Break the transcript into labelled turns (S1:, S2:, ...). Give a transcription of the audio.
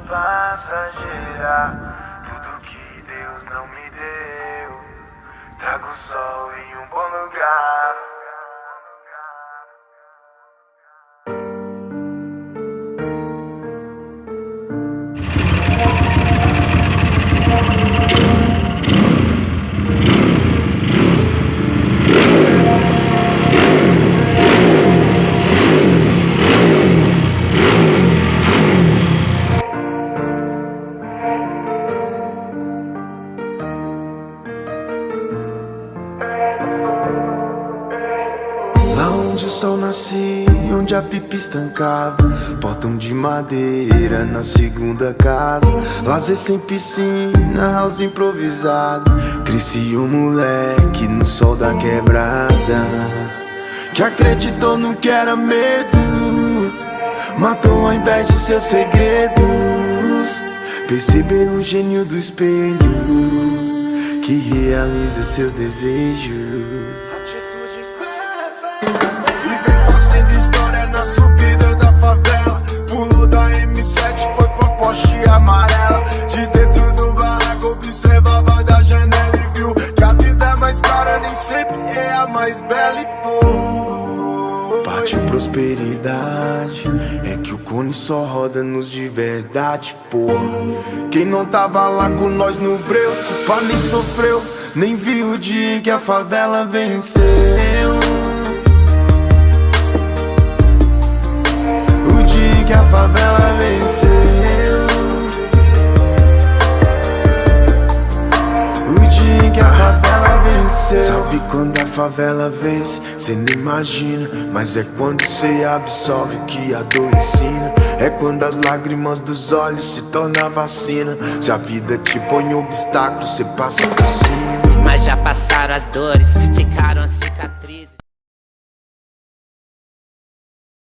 S1: passageira. Tudo que Deus não me deu, trago o sol em um bom lugar.
S2: Lá onde o sol nascia, onde a pipa estancava, portão de madeira na segunda casa, lazer sem piscina, house improvisado. Cresci um moleque no sol da quebrada, que acreditou no que era medo, matou ao invés de seus segredos. Perceber o gênio do espelho, que realiza seus desejos. Amarela, de dentro do barraco observava da janela e viu que a vida é mais cara, nem sempre é a mais bela e foi. Partiu prosperidade, é que o cone só roda nos de verdade, pô. Quem não tava lá com nós no breu, se pá nem sofreu, nem viu o dia em que a favela venceu. O dia em que a favela venceu. Sabe quando a favela vence, cê nem imagina, mas é quando cê absolve o que a dor ensina. É quando as lágrimas dos olhos se tornam vacina. Se a vida te põe em obstáculos, cê passa por cima.
S3: Mas já passaram as dores, ficaram as cicatrizes.